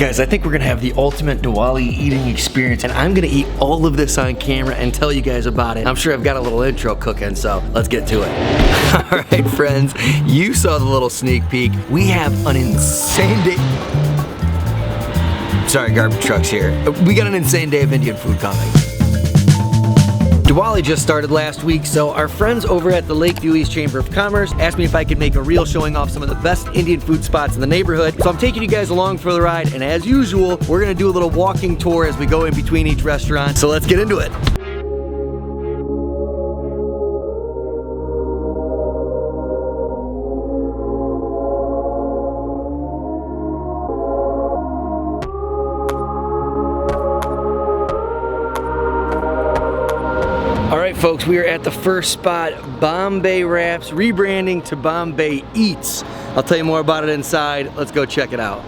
Guys, I think we're gonna have the ultimate Diwali eating experience, and I'm gonna eat all of this on camera and tell you guys about it. I'm sure I've got a little intro cooking, so let's get to it. All right, friends, you saw the little sneak peek. We have an insane day. Sorry, garbage truck's here. We got an insane day of Indian food coming. Diwali just started last week, so our friends over at the Lakeview East Chamber of Commerce asked me if I could make a reel showing off some of the best Indian food spots in the neighborhood. So I'm taking you guys along for the ride, and as usual, we're gonna do a little walking tour as we go in between each restaurant. So let's get into it. Alright folks, we are at the first spot, Bombay Wraps, rebranding to Bombay Eats. I'll tell you more about it inside. Let's go check it out.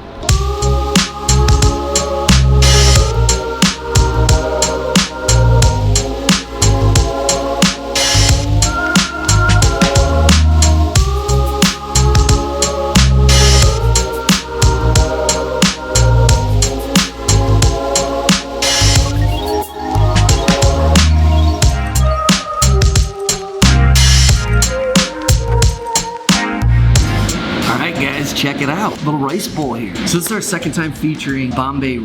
Check it out, little rice bowl here. So this is our second time featuring Bombay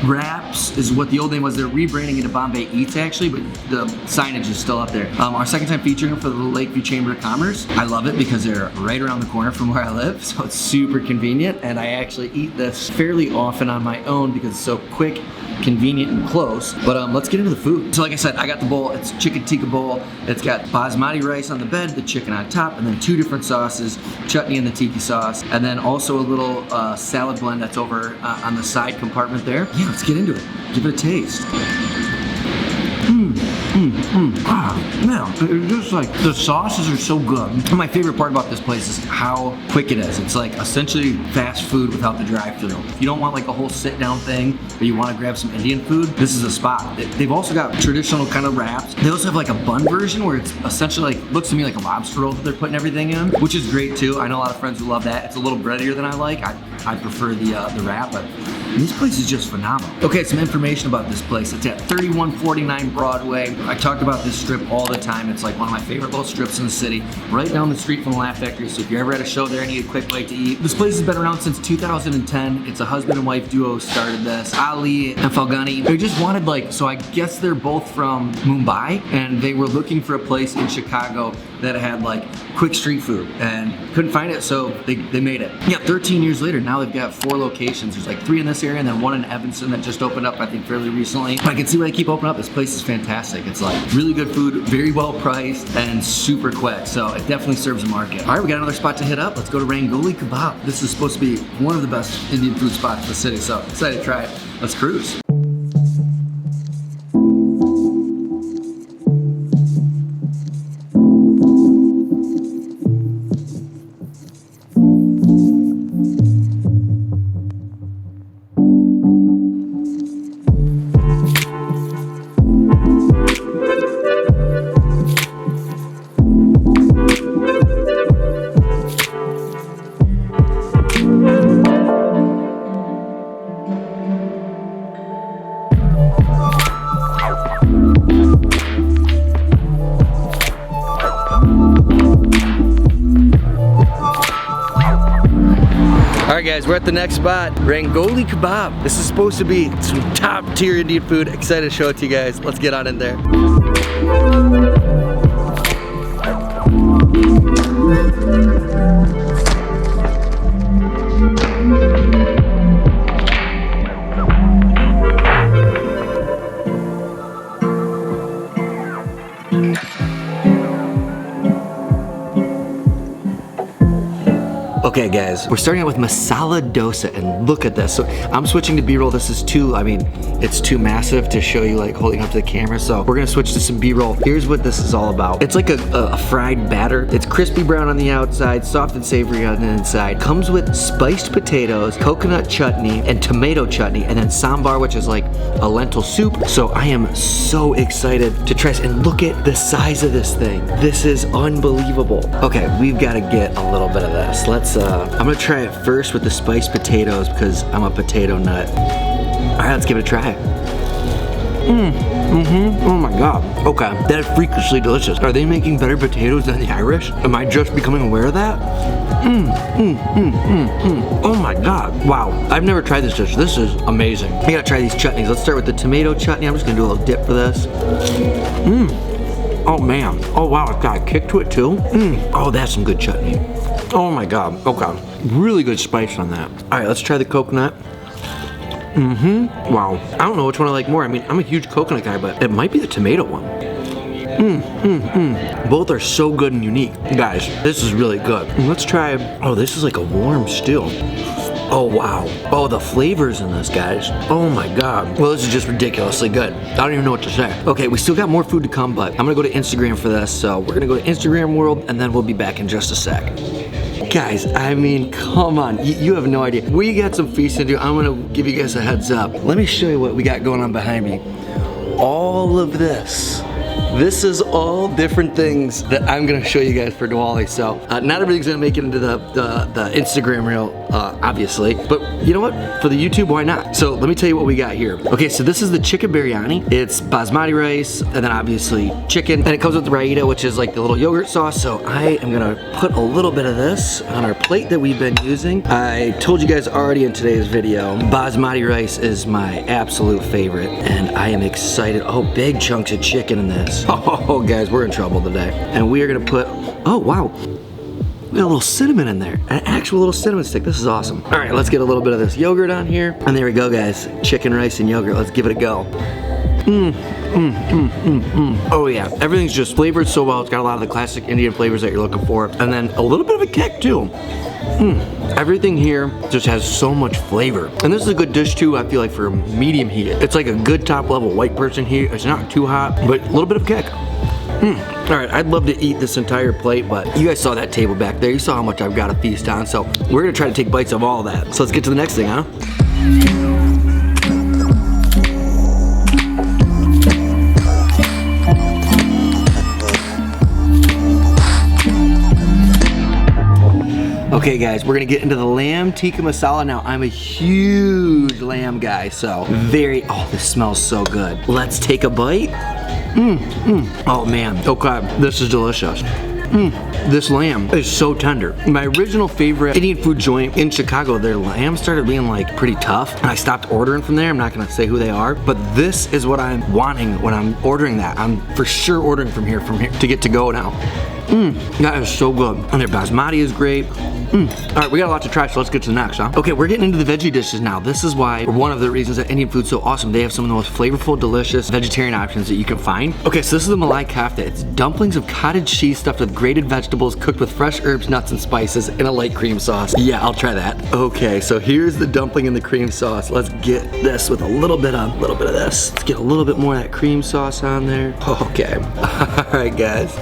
Wraps, is what the old name was. They're rebranding it to Bombay Eats actually, but the signage is still up there. Our second time featuring for the Lakeview Chamber of Commerce. I love it because they're right around the corner from where I live, so it's super convenient, and I actually eat this fairly often on my own because it's so quick, convenient, and close. But let's get into the food. So like I said, I got the bowl. It's chicken tikka bowl. It's got basmati rice on the bed, the chicken on top, and then two different sauces, chutney and the tiki sauce, and then also a little salad blend that's over on the side compartment there. Yeah, let's get into it. Give it a taste. Man, it's just like, the sauces are so good. And my favorite part about this place is how quick it is. It's like essentially fast food without the drive-thru. If you don't want like a whole sit-down thing, but you want to grab some Indian food, this is a spot. They've also got traditional kind of wraps. They also have like a bun version where it's essentially like, looks to me like a lobster roll that they're putting everything in, which is great too. I know a lot of friends who love that. It's a little breadier than I like. I prefer the wrap, but this place is just phenomenal. Okay, some information about this place. It's at 3149 Broadway. I talk about this strip all the time. It's like one of my favorite little strips in the city, right down the street from the Laugh Factory. So if you're ever at a show there and need a quick bite to eat, this place has been around since 2010. It's a husband and wife duo started this, Ali and Falgani. They just wanted like, so I guess they're both from Mumbai, and they were looking for a place in Chicago that had like quick street food and couldn't find it, so they made it. Yeah, 13 years later, now they've got 4 locations. There's like 3 in this area and then 1 in Evanston that just opened up, I think, fairly recently. I can see why they keep opening up. This place is fantastic. It's like really good food, very well priced, and super quick, so it definitely serves a market. All right, we got another spot to hit up. Let's go to Rangoli Kab. This is supposed to be one of the best Indian food spots in the city, so excited to try it. Let's cruise. Alright guys, we're at the next spot, Rangoli Kab. This is supposed to be some top tier Indian food. Excited to show it to you guys. Let's get on in there. Okay guys, we're starting out with masala dosa, and look at this. So I'm switching to B-roll. This is too, I mean, it's too massive to show you like holding up to the camera, so we're gonna switch to some B-roll. Here's what this is all about. It's like a fried batter. It's crispy brown on the outside, soft and savory on the inside. Comes with spiced potatoes, coconut chutney, and tomato chutney, and then sambar, which is like a lentil soup. So I am so excited to try this, and look at the size of this thing. This is unbelievable. Okay, we've got to get a little bit of this. Let's I'm gonna try it first with the spiced potatoes because I'm a potato nut. All right, let's give it a try. Oh my God. Okay, that is freakishly delicious. Are they making better potatoes than the Irish? Am I just becoming aware of that? Oh my God. Wow, I've never tried this dish. This is amazing. I gotta try these chutneys. Let's start with the tomato chutney. I'm just gonna do a little dip for this. Oh man. Oh wow, it's got a kick to it too. Oh, that's some good chutney. Oh my God. Okay, really good spice on that. All right, let's try the coconut. Wow. I don't know which one I like more. I mean, I'm a huge coconut guy, but it might be the tomato one. Both are so good and unique. Guys, this is really good. Let's try, oh, this is like a warm stew. Oh, wow. Oh, the flavors in this, guys. Oh my God. Well, this is just ridiculously good. I don't even know what to say. Okay, we still got more food to come, but I'm gonna go to Instagram for this. So we're gonna go to Instagram World and then we'll be back in just a sec. Guys, I mean, come on. You have no idea. We got some feasting to do. I'm gonna give you guys a heads up. Let me show you what we got going on behind me. All of this. This is all different things that I'm gonna show you guys for Diwali. So not everything's gonna make it into the Instagram reel, obviously. But you know what? For the YouTube, why not? So let me tell you what we got here. Okay, so this is the chicken biryani. It's basmati rice, and then obviously chicken. And it comes with raita, which is like the little yogurt sauce. So I am gonna put a little bit of this on our plate that we've been using. I told you guys already in today's video, basmati rice is my absolute favorite. And I am excited. Oh, big chunks of chicken in this. Oh, guys, we're in trouble today. And we are gonna put, oh, wow. We got a little cinnamon in there. An actual little cinnamon stick. This is awesome. All right, let's get a little bit of this yogurt on here. And there we go, guys. Chicken, rice, and yogurt. Let's give it a go. Oh yeah, everything's just flavored so well. It's got a lot of the classic Indian flavors that you're looking for. And then a little bit of a kick too. Everything here just has so much flavor. And this is a good dish too, I feel like, for medium heat. It's like a good top level white person heat. It's not too hot, but a little bit of kick. All right, I'd love to eat this entire plate, but you guys saw that table back there. You saw how much I've got to feast on. So we're gonna try to take bites of all of that. So let's get to the next thing, huh? Okay guys, we're gonna get into the lamb Tika Masala now. I'm a huge lamb guy, so oh, this smells so good. Let's take a bite. Oh man, okay, this is delicious. This lamb is so tender. My original favorite Indian food joint in Chicago, their lamb started being like pretty tough, and I stopped ordering from there. I'm not gonna say who they are, but this is what I'm wanting when I'm ordering that. I'm for sure ordering from here to get to go now. That is so good. And their basmati is great. All right, we got a lot to try, so let's get to the next, huh? Okay, we're getting into the veggie dishes now. This is why, one of the reasons that Indian food's so awesome. They have some of the most flavorful, delicious vegetarian options that you can find. Okay, so this is the malai kafta. It's dumplings of cottage cheese stuffed with grated vegetables, cooked with fresh herbs, nuts, and spices in a light cream sauce. Yeah, I'll try that. Okay, so here's the dumpling in the cream sauce. Let's get this with a little bit of this. Let's get a little bit more of that cream sauce on there. Okay, all right, guys.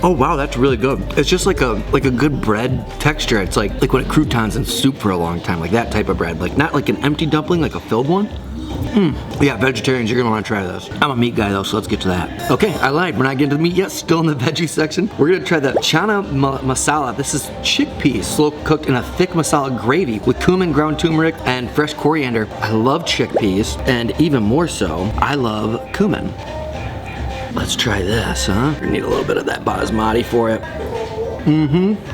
Oh wow, that's really good. It's just like a good bread texture. It's like when it croutons in soup for a long time, like that type of bread. Like not like an empty dumpling, like a filled one. Yeah, vegetarians, you're gonna wanna try this. I'm a meat guy though, so let's get to that. Okay, I lied, we're not getting to the meat yet, still in the veggie section. We're gonna try the Chana Masala. This is chickpeas, slow cooked in a thick masala gravy with cumin, ground turmeric, and fresh coriander. I love chickpeas, and even more so, I love cumin. Let's try this, huh? We need a little bit of that basmati for it.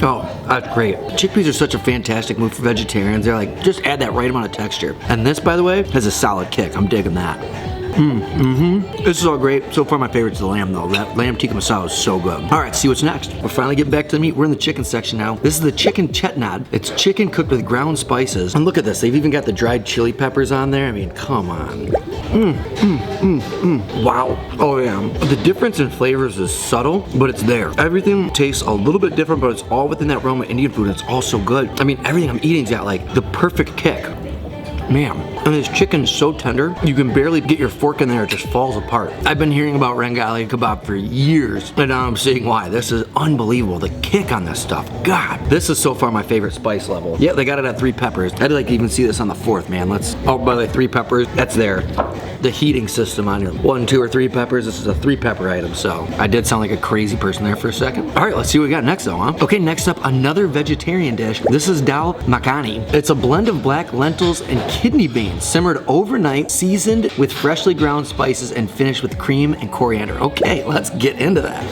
Oh, that's great. Chickpeas are such a fantastic move for vegetarians. They're like, just add that right amount of texture. And this, by the way, has a solid kick. I'm digging that. This is all great. So far, my favorite's the lamb, though. That lamb Tika Masala is so good. All right, see what's next. We're finally getting back to the meat. We're in the chicken section now. This is the chicken chetnad. It's chicken cooked with ground spices. And look at this. They've even got the dried chili peppers on there. I mean, come on. Wow. Oh, yeah. The difference in flavors is subtle, but it's there. Everything tastes a little bit different, but it's all within that realm of Indian food. It's all so good. I mean, everything I'm eating's got like the perfect kick. Man. And this chicken's so tender, you can barely get your fork in there, it just falls apart. I've been hearing about Rangoli Kebab for years, and now I'm seeing why. This is unbelievable, the kick on this stuff. God, this is so far my favorite spice level. Yeah, they got it at 3 peppers. I'd like to even see this on the 4th, man. Oh, by the way, 3 peppers, that's there. The heating system on your 1, 2, or 3 peppers. This is a 3 pepper item, so I did sound like a crazy person there for a second. All right, let's see what we got next though, huh? Okay, next up, another vegetarian dish. This is dal makhani. It's a blend of black lentils and kidney beans, simmered overnight, seasoned with freshly ground spices, and finished with cream and coriander. Okay, let's get into that.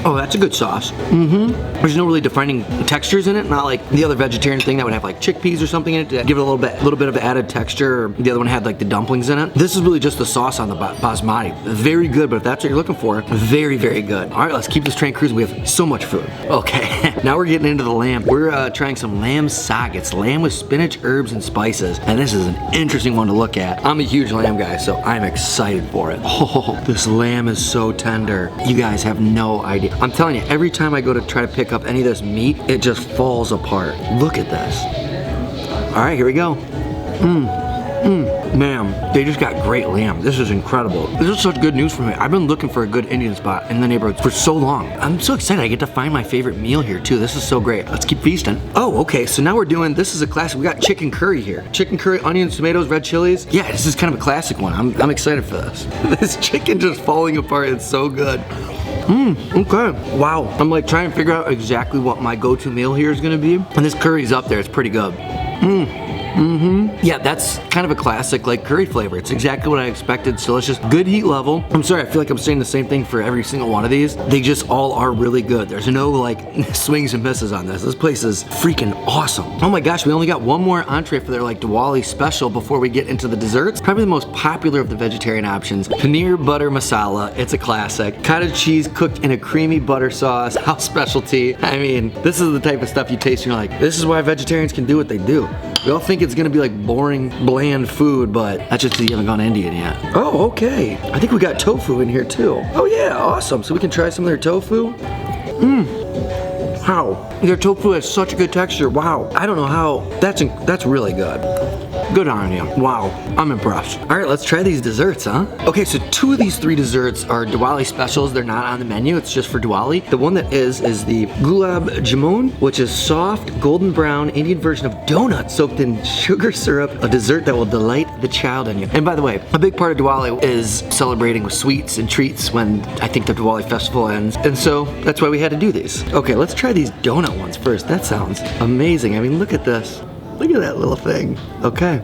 Oh, that's a good sauce. There's no really defining textures in it, not like the other vegetarian thing that would have like chickpeas or something in it to give it a little bit of added texture. Or the other one had like the dumplings in it. This is really just the sauce on the basmati. Very good, but if that's what you're looking for, very, very good. All right, let's keep this train cruising. We have so much food. Okay, now we're getting into the lamb. We're trying some lamb sak. It's lamb with spinach, herbs, and spices, and this is an interesting one to look at. I'm a huge lamb guy, so I'm excited for it. Oh, this lamb is so tender. You guys have no idea. I'm telling you, every time I go to try to pick up any of this meat, it just falls apart. Look at this. All right, here we go. Man, they just got great lamb. This is incredible. This is such good news for me. I've been looking for a good Indian spot in the neighborhood for so long. I'm so excited I get to find my favorite meal here too. This is so great. Let's keep feasting. Oh, okay, so now we're doing, this is a classic. We got chicken curry here. Chicken curry, onions, tomatoes, red chilies. Yeah, this is kind of a classic one. I'm excited for this. This chicken just falling apart, it's so good. Okay. Wow. I'm like trying to figure out exactly what my go-to meal here is gonna be. And this curry's up there, it's pretty good. Yeah, that's kind of a classic like curry flavor. It's exactly what I expected. It's delicious. Good heat level. I'm sorry, I feel like I'm saying the same thing for every single one of these. They just all are really good. There's no like swings and misses on this. This place is freaking awesome. Oh my gosh, we only got one more entree for their like Diwali special before we get into the desserts. Probably the most popular of the vegetarian options. Paneer butter masala. It's a classic. Cottage cheese cooked in a creamy butter sauce. House specialty. I mean, this is the type of stuff you taste and you're like, this is why vegetarians can do what they do. We all think it's gonna be like boring, bland food, but that's just because you haven't gone Indian yet. Oh, okay. I think we got tofu in here too. Oh yeah, awesome. So we can try some of their tofu. Wow. Their tofu has such a good texture. Wow. I don't know how, that's really good. Good on you. Wow, I'm impressed. All right, let's try these desserts, huh? Okay, so 2 of these 3 desserts are Diwali specials. They're not on the menu, it's just for Diwali. The one that is the gulab jamun, which is soft, golden brown Indian version of donuts soaked in sugar syrup, a dessert that will delight the child in you. And by the way, a big part of Diwali is celebrating with sweets and treats when I think the Diwali festival ends. And so that's why we had to do these. Okay, let's try these donut ones first. That sounds amazing. I mean, look at this. Look at that little thing. Okay.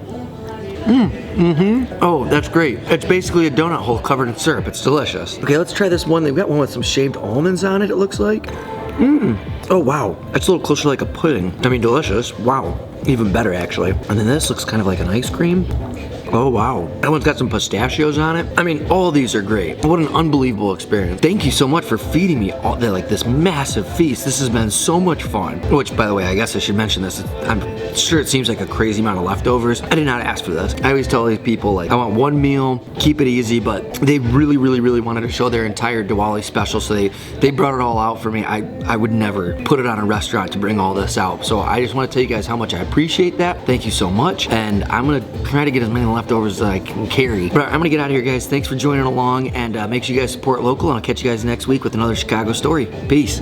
Oh, that's great. It's basically a donut hole covered in syrup. It's delicious. Okay, let's try this one. They've got one with some shaved almonds on it, it looks like. Oh, wow. That's a little closer to like a pudding. I mean, delicious. Wow. Even better, actually. And then this looks kind of like an ice cream. Oh, wow. That one's got some pistachios on it. I mean, all these are great. What an unbelievable experience. Thank you so much for feeding me all like this massive feast. This has been so much fun. Which, by the way, I guess I should mention this. I'm sure it seems like a crazy amount of leftovers. I did not ask for this. I always tell these people, like, I want one meal, keep it easy, but they really, really, really wanted to show their entire Diwali special, so they brought it all out for me. I would never put it on a restaurant to bring all this out. So I just want to tell you guys how much I appreciate that. Thank you so much. And I'm going to try to get as many leftovers as I can carry. But I'm gonna get out of here, guys. Thanks for joining along, and make sure you guys support local, and I'll catch you guys next week with another Chicago story. Peace.